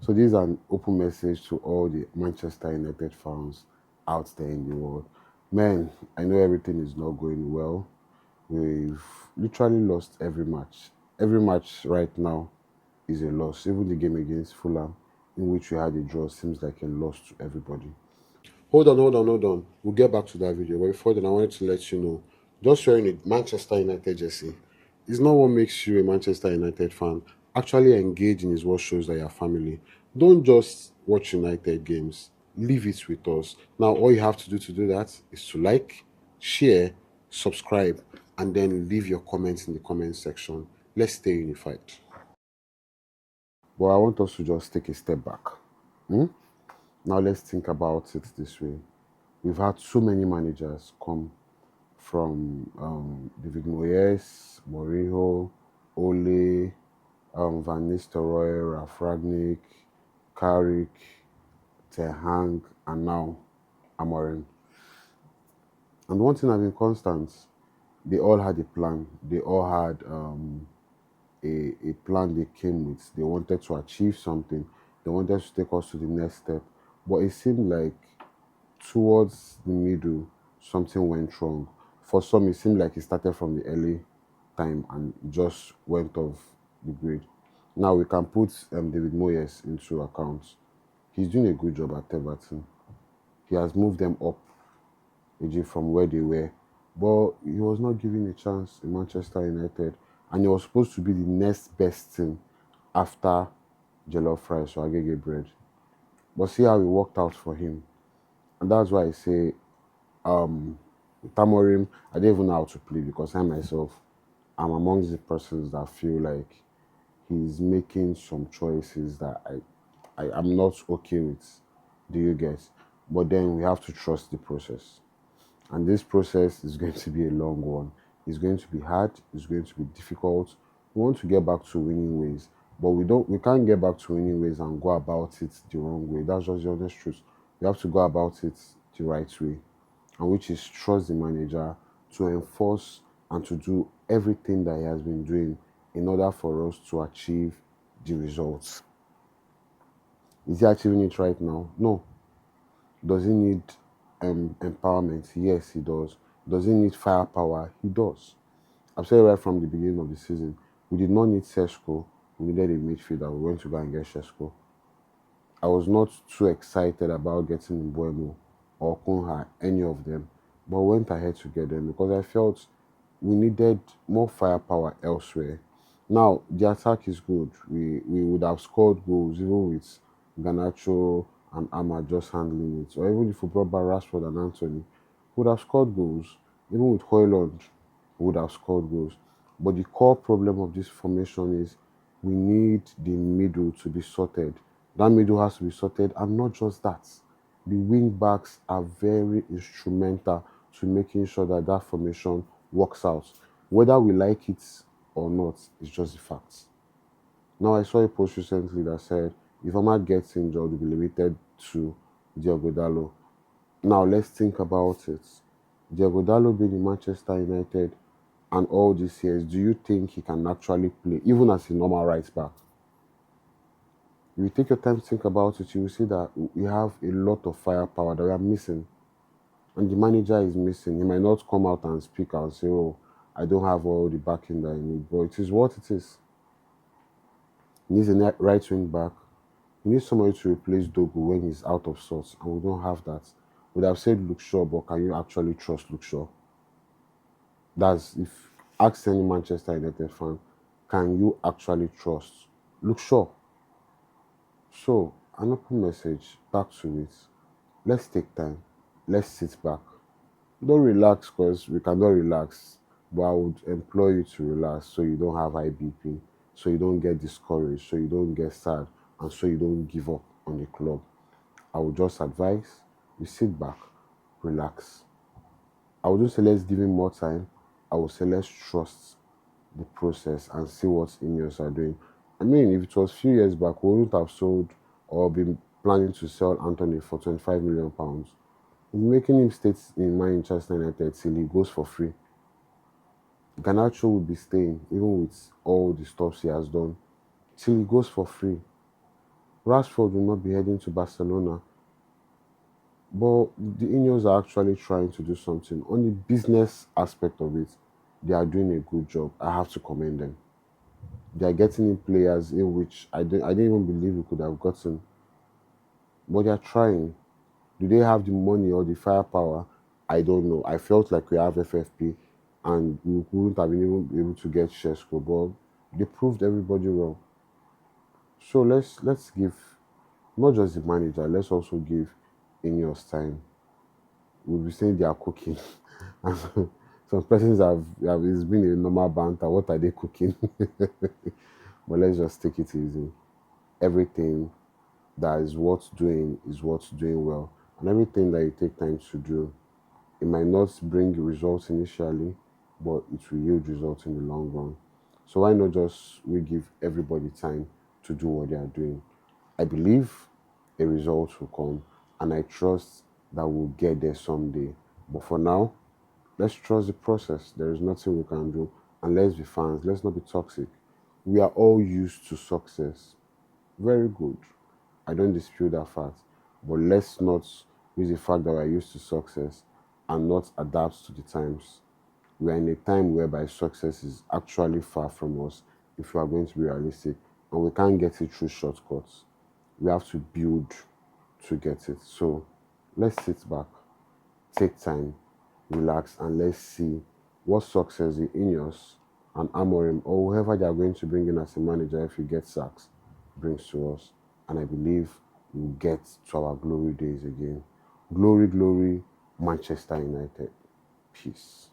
So this is an open message to all the Manchester United fans out there in the world. Man, I know everything is not going well. We've literally lost every match. Every match right now is a loss. Even the game against Fulham, in which we had a draw, seems like a loss to everybody. Hold on. We'll get back to that video. But before then, I wanted to let you know, just wearing a Manchester United jersey is not what makes you a Manchester United fan. Actually engaging is what shows that you're family. Don't just watch United games. Leave it with us. Now, all you have to do that is to like, share, subscribe, and then leave your comments in the comment section. Let's stay unified. But I want us to just take a step back. Hmm? Now let's think about it this way. We've had so many managers come from David Moyes, Mourinho, Ole, Van Nistelrooy, Ralf Ragnick, Carrick, Ten Hag, and now Amorim. And one thing I've been constant, they all had a plan. They all had a plan they came with. They wanted to achieve something. They wanted to take us to the next step. But it seemed like towards the middle, something went wrong. For some, it seemed like it started from the early time and just went off the grid. Now we can put David Moyes into account. He's doing a good job at Everton. He has moved them up from where they were, but he was not given a chance in Manchester United, and he was supposed to be the next best thing after jollof rice or agege bread. But see how it worked out for him, and that's why I say Tamorim, I don't even know how to play because I myself am amongst the persons that feel like he's making some choices that I am not okay with. Do you get? But then we have to trust the process. And this process is going to be a long one. It's going to be hard, it's going to be difficult. We want to get back to winning ways, but we can't get back to winning ways and go about it the wrong way. That's just the honest truth. We have to go about it the right way, and which is trust the manager to enforce and to do everything that he has been doing in order for us to achieve the results. Is he achieving it right now? No. Does he need empowerment? Yes, he does. Does he need firepower? He does. I've said right from the beginning of the season, we did not need Sesko. We needed a midfielder. We went to go and get Sesko. I was not too excited about getting Mbuemo or Kunha, any of them, but went ahead to get them because I felt we needed more firepower elsewhere. Now, the attack is good. We would have scored goals even with Ganacho and Ahmad just handling it. Or even if we brought back Rashford and Anthony, we would have scored goals. Even with Hoyland, we would have scored goals. But the core problem of this formation is we need the middle to be sorted. That middle has to be sorted, and not just that. The wing backs are very instrumental to making sure that that formation works out. Whether we like it or not, it's just the facts. Now, I saw a post recently that said if Ahmad gets injured, he'll be limited to Diogo Dallo. Now, let's think about it. Diogo Dallo being in Manchester United and all these years, do you think he can actually play, even as a normal right back? If you take your time to think about it, you will see that we have a lot of firepower that we are missing. And the manager is missing. He might not come out and speak and say, oh, I don't have all the backing that I need. But it is what it is. He needs a right wing back. He needs somebody to replace Dogu when he's out of sorts. And we don't have that. Would have said Luke Shaw, but can you actually trust Luke Shaw? That's if ask any Manchester United fan, can you actually trust Luke Shaw? So, an open message back to it. Let's take time. Let's sit back. Don't relax because we cannot relax. But I would implore you to relax so you don't have high BP, so you don't get discouraged, so you don't get sad, and so you don't give up on the club. I would just advise you sit back, relax. I wouldn't say let's give him more time. I would say let's trust the process and see what Ineos are doing. I mean, if it was a few years back, we wouldn't have sold or been planning to sell Anthony for £25 million. We're making him stay in Manchester United till he goes for free. Ganacho will be staying, even with all the stuff he has done, till he goes for free. Rashford will not be heading to Barcelona. But the Ineos are actually trying to do something. On the business aspect of it, they are doing a good job. I have to commend them. They are getting in players in which I didn't even believe we could have gotten. But they are trying. Do they have the money or the firepower? I don't know. I felt like we have FFP and we wouldn't have been even able to get Shesko, but they proved everybody wrong. So let's give not just the manager, let's also give Ineos time. We'll be saying they are cooking. And some persons have it's been a normal banter. What are they cooking? But let's just take it easy. Everything that is what's doing well. And everything that you take time to do, it might not bring results initially, but it will yield results in the long run. So why not just we give everybody time to do what they are doing? I believe a result will come, and I trust that we'll get there someday. But for now, let's trust the process. There is nothing we can do. And let's be fans. Let's not be toxic. We are all used to success. Very good. I don't dispute that fact. But let's not use the fact that we're used to success and not adapt to the times. We are in a time whereby success is actually far from us if we are going to be realistic. And we can't get it through shortcuts. We have to build to get it. So let's sit back, take time, relax, and let's see what success the Ineos and Amorim or whoever they are going to bring in as a manager if he gets sacked brings to us. And I believe we'll get to our glory days again. Glory, glory, Manchester United. Peace.